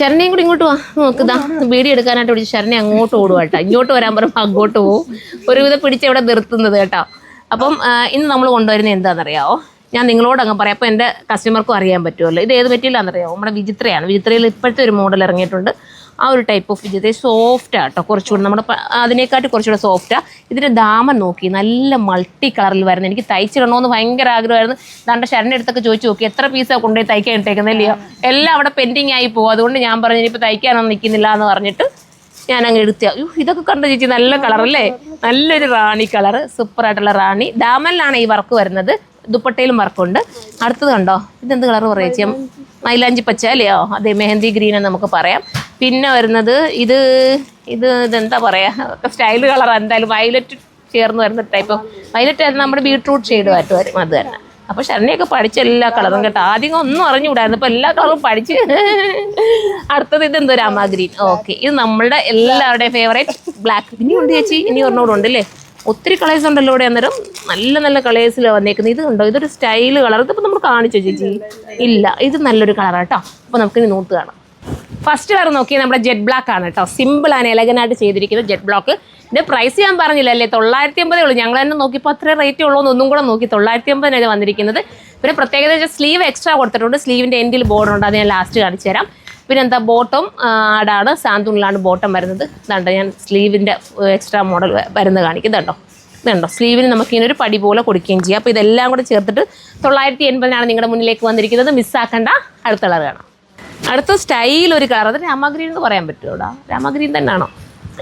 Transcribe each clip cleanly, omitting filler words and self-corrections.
ശരണ്യയും കൂടി ഇങ്ങോട്ട് വാ നോക്കുതാ വീഡിയോ എടുക്കാനായിട്ട് വിളിച്ച് ശരണ്യ അങ്ങോട്ട് ഓടുക കേട്ടോ. ഇങ്ങോട്ട് വരാൻ പറയുമ്പോൾ അങ്ങോട്ട് പോവും. ഒരുവിധം പിടിച്ച് ഇവിടെ നിർത്തുന്നത് കേട്ടോ. അപ്പം ഇന്ന് നമ്മൾ കൊണ്ടുവരുന്നത് എന്താണെന്നറിയാമോ? ഞാൻ നിങ്ങളോട് അങ്ങ് പറയാം. അപ്പോൾ എൻ്റെ കസ്റ്റമർക്കും അറിയാൻ പറ്റുമല്ലോ. ഇത് ഏത് മെറ്റീരിയലാണെന്നറിയാമോ? നമ്മുടെ വിചിത്രയാണ്. വിചിത്രയിൽ ഇപ്പോഴത്തെ ഒരു മോഡൽ ഇറങ്ങിയിട്ടുണ്ട്. ആ ഒരു ടൈപ്പ് ഓഫ് വിചിത്ര സോഫ്റ്റാണ് കേട്ടോ. കുറച്ചുകൂടി നമ്മുടെ അതിനേക്കാട്ടി കുറച്ചുകൂടെ സോഫ്റ്റാണ്. ഇതിൻ്റെ ദാമൻ നോക്കി നല്ല മൾട്ടി കളറിൽ വരുന്നത്. എനിക്ക് തയ്ച്ചിടണമെന്ന് ഭയങ്കര ആഗ്രഹമായിരുന്നു. ദാണ്ട ശരണ്യ അടുത്തൊക്കെ ചോദിച്ചു നോക്കി എത്ര പീസാണ് കൊണ്ടുപോയി തയ്ക്കാൻ ഇട്ടേക്കുന്നില്ലയോ. എല്ലാം അവിടെ പെൻഡിങ് ആയി പോകും. അതുകൊണ്ട് ഞാൻ പറഞ്ഞു ഇനിയിപ്പോൾ തയ്ക്കാനൊന്നും നിൽക്കുന്നില്ല എന്ന് പറഞ്ഞിട്ട് ഞാൻ അങ്ങ് എടുത്ത. ഇതൊക്കെ കണ്ടു ചേച്ചി, നല്ല കളറല്ലേ? നല്ലൊരു റാണി കളറ്, സൂപ്പറായിട്ടുള്ള റാണി. ദാമനിലാണ് ഈ വർക്ക് വരുന്നത്. ദുപ്പട്ടയിലും വർക്കുണ്ട്. അടുത്തത് കണ്ടോ, ഇതെന്ത് കളർ പറയാം ചേച്ചി? മൈലാഞ്ചി പച്ച അല്ലയോ? അതെ, മെഹന്തി ഗ്രീൻ എന്ന് നമുക്ക് പറയാം. പിന്നെ വരുന്നത് ഇതെന്താ പറയുക, സ്റ്റൈൽ കളർ എന്തായാലും വയലറ്റ് ചേർന്ന് വരുന്ന ടൈപ്പ്. വയലറ്റ് നമ്മുടെ ബീട്രൂട്ട് ഷെയ്ഡുമായിട്ട് വരും. അത് തന്നെ. അപ്പോൾ ശരണ്യൊക്കെ പഠിച്ച എല്ലാ കളറും കേട്ടോ. ആദ്യം ഒന്നും അറിഞ്ഞുകൂടായിരുന്നു, ഇപ്പോൾ എല്ലാ കളറും പഠിച്ച്. അടുത്തത് ഇതെന്തോ രാമ ഗ്രീൻ. ഓക്കെ, ഇത് നമ്മളുടെ എല്ലാവരുടെയും ഫേവറേറ്റ് ബ്ലാക്ക്. ഇനിയുണ്ട് ചേച്ചി, ഇനി ഒരെണ്ണോട് ഉണ്ടല്ലേ. ഒത്തിരി കളേഴ്സ് ഉണ്ടല്ലോ ഇവിടെ. അന്നേരം നല്ല നല്ല കളേഴ്സിലാണ് വന്നേക്കുന്നത്. ഇത് കണ്ടോ, ഇതൊരു സ്റ്റൈൽ കളർ. ഇതിപ്പോൾ നമ്മൾ കാണിച്ചോ ചേച്ചി? ഇല്ല, ഇത് നല്ലൊരു കളറാണ് കേട്ടോ. അപ്പോൾ നമുക്കിനി നോട്ട് കാണാം. ഫസ്റ്റ് കളർ നോക്കിയാൽ നമ്മുടെ ജെറ്റ് ബ്ലാക്ക് ആണ് കേട്ടോ. സിമ്പിളാണ്, എലഗനായിട്ട് ചെയ്തിരിക്കുന്നത് ജെറ്റ് ബ്ലാക്ക്. ഇത് പ്രൈസ് ഞാൻ പറഞ്ഞില്ല അല്ലേ, 950 ഉള്ളൂ. ഞങ്ങൾ തന്നെ നോക്കിയപ്പോൾ അത്രയും റേറ്റ് ഉള്ളൂ എന്നൊന്നും കൂടെ നോക്കി. 950 വന്നിരിക്കുന്നത്. പിന്നെ പ്രത്യേകത വെച്ചാൽ സ്ലീവ് എക്സ്ട്രാ കൊടുത്തിട്ടുണ്ട്. സ്ലീവിൻ്റെ എൻഡിൽ ബോർഡർ ഉണ്ട്. അത് ഞാൻ ലാസ്റ്റ് കാണിച്ചു തരാം. പിന്നെ എന്താ, ബോട്ടം ആടാണ്, സാന്തൂണിലാണ് ബോട്ടം വരുന്നത്. ഇതുണ്ട്, ഞാൻ സ്ലീവിൻ്റെ എക്സ്ട്രാ മോഡൽ വരുന്നത് കാണിക്കുന്നുണ്ടോ. ഇതുണ്ടോ, സ്ലീവിന് നമുക്ക് ഇങ്ങനെ ഒരു പടി പോലെ കൊടുക്കുകയും ചെയ്യാം. അപ്പോൾ ഇതെല്ലാം കൂടെ ചേർത്തിട്ട് 980 നിങ്ങളുടെ മുന്നിലേക്ക് വന്നിരിക്കുന്നത്. മിസ്സാക്കണ്ട. അടുത്ത കളർ കാണാം. അടുത്ത സ്റ്റൈൽ ഒരു കളർ. അത് രാമഗ്രീൻ എന്ന് പറയാൻ പറ്റുമോടാ? രാമഗ്രീൻ തന്നെയാണോ?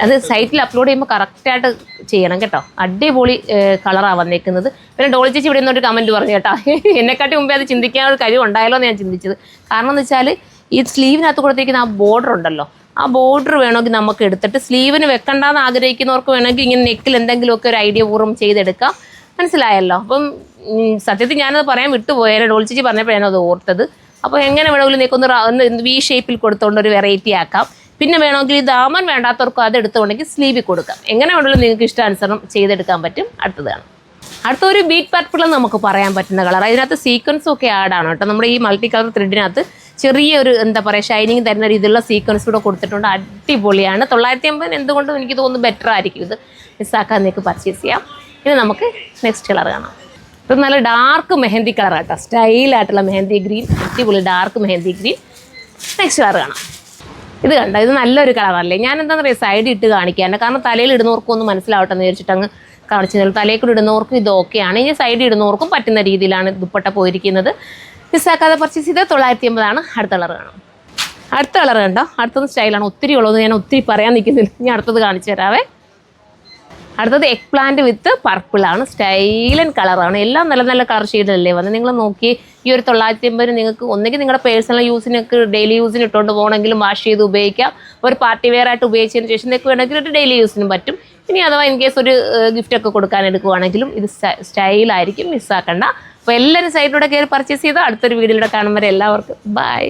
അത് സൈറ്റിൽ അപ്ലോഡ് ചെയ്യുമ്പോൾ കറക്റ്റായിട്ട് ചെയ്യണം കേട്ടോ. അടിപൊളി കളറാണ് വന്നേക്കുന്നത്. പിന്നെ ഡോളി ചേച്ചി ഇവിടെ നിന്നൊരു കമൻറ്റ് പറഞ്ഞു കേട്ടോ. എന്നെക്കാട്ടി മുമ്പേ അത് ചിന്തിക്കാനൊരു കഴിവ് ഉണ്ടായല്ലോ എന്ന് ഞാൻ ചിന്തിച്ചത്. കാരണം എന്ന് വെച്ചാൽ ഈ സ്ലീവിനകത്ത് കൊടുത്തേക്കുന്ന ആ ബോർഡർ ഉണ്ടല്ലോ, ആ ബോർഡർ വേണമെങ്കിൽ നമുക്ക് എടുത്തിട്ട് സ്ലീവിന് വെക്കണ്ടെന്ന് ആഗ്രഹിക്കുന്നവർക്ക് വേണമെങ്കിൽ ഇങ്ങനെ നെക്കിൽ എന്തെങ്കിലുമൊക്കെ ഒരു ഐഡിയ പൂർവ്വം ചെയ്തെടുക്കാം. മനസ്സിലായല്ലോ? അപ്പം സത്യത്തിൽ ഞാനത് പറയാൻ വിട്ടുപോയാലും ഡോളി ചേച്ചി പറഞ്ഞപ്പോൾ ഞാനത് ഓർത്തത്. അപ്പോൾ എങ്ങനെ വേണമെങ്കിലും നിൽക്കൊന്ന് വി ഷേപ്പിൽ കൊടുത്തുകൊണ്ട് ഒരു വെറൈറ്റി ആക്കാം. പിന്നെ വേണമെങ്കിൽ ഈ ദാമൻ വേണ്ടാത്തവർക്കും അത് എടുത്തുകൊണ്ടെങ്കിൽ സ്ലീവിൽ കൊടുക്കാം. എങ്ങനെ വേണമെങ്കിലും നിങ്ങൾക്ക് ഇഷ്ടാനുസരണം ചെയ്തെടുക്കാൻ പറ്റും. അടുത്തതാണ് അടുത്തൊരു ബീറ്റ് പർപ്പിൾ എന്ന് നമുക്ക് പറയാൻ പറ്റുന്ന കളർ. അതിനകത്ത് സീക്വൻസും ഒക്കെ ആഡാണ് കേട്ടോ. നമ്മുടെ ഈ മൾട്ടി കളർ ത്രെഡിനകത്ത് ചെറിയൊരു എന്താ പറയുക ഷൈനിങ് തരുന്ന രീതിയിലുള്ള സീക്വൻസ് കൂടെ കൊടുത്തിട്ടുണ്ട്. അടിപൊളിയാണ്. 950 എന്തുകൊണ്ടും എനിക്ക് തോന്നുന്നു ബെറ്റർ ആയിരിക്കും. ഇത് മിസ്സാക്കാൻ നിങ്ങൾക്ക് പർച്ചേസ് ചെയ്യാം. ഇനി നമുക്ക് നെക്സ്റ്റ് കളർ കാണാം. ഇത് നല്ല ഡാർക്ക് മെഹന്തി കളർ കേട്ടോ. സ്റ്റൈലായിട്ടുള്ള മെഹന്തി ഗ്രീൻ, അടിപൊളി dark mehndi green. Next colour കാണാം. ഇത് കണ്ടോ, ഇത് നല്ലൊരു കളറല്ലേ. ഞാൻ എന്താണെന്ന് പറയുക സൈഡ് ഇട്ട് കാണിക്കാൻ, കാരണം തലയിൽ ഇടുന്നവർക്കും ഒന്ന് മനസ്സിലാവട്ടെ എന്ന് വിചാരിച്ചിട്ട് അങ്ങ് കാണിച്ചു തരും. തലയിൽ കൂടെ ഇടുന്നവർക്കും ഇത് ഓക്കെയാണ്. ഇനി സൈഡ് ഇടുന്നവർക്കും പറ്റുന്ന രീതിയിലാണ് ദുപ്പട്ട പോയിരിക്കുന്നത്. മിസ്സാക്കാതെ പർച്ചേസ് ചെയ്ത് 950. അടുത്ത കളർ കാണാം. അടുത്ത കളർ കണ്ടോ, അടുത്തത് സ്റ്റൈലാണ്. ഒത്തിരി ഉള്ളത്, ഞാൻ ഒത്തിരി പറയാൻ നിൽക്കുന്നില്ല. ഞാൻ അടുത്തത് കാണിച്ചു തരാവേ. അടുത്തത് എഗ് പ്ലാന്റ് വിത്ത് പർപ്പിളാണ്. സ്റ്റൈലൻ കളറാണ്. എല്ലാം നല്ല നല്ല കളർ ഷെയ്ഡല്ലേ വന്ന്. നിങ്ങൾ നോക്കി ഈ ഒരു 950 നിങ്ങൾക്ക് ഒന്നെങ്കിൽ നിങ്ങളുടെ പേഴ്സണൽ യൂസിനൊക്കെ ഡെയിലി യൂസിന് ഇട്ടുകൊണ്ട് പോകണമെങ്കിലും വാഷ് ചെയ്ത് ഉപയോഗിക്കാം. ഒരു പാർട്ടി വെയർ ആയിട്ട് ഉപയോഗിച്ചതിന് ശേഷം നിങ്ങൾക്ക് വേണമെങ്കിൽ ഒരു ഡെയിലി യൂസിനും പറ്റും. ഇനി അഥവാ ഇൻ കേസ് ഒരു ഗിഫ്റ്റൊക്കെ കൊടുക്കാൻ എടുക്കുവാണെങ്കിലും ഇത് സ്റ്റൈലായിരിക്കും. മിസ്സാക്കണ്ട. അപ്പോൾ എല്ലാവരും സൈറ്റിലൂടെ കയറി പർച്ചേസ് ചെയ്തോ. അടുത്തൊരു വീഡിയോയിലൂടെ കാണും വരെ എല്ലാവർക്കും ബൈ.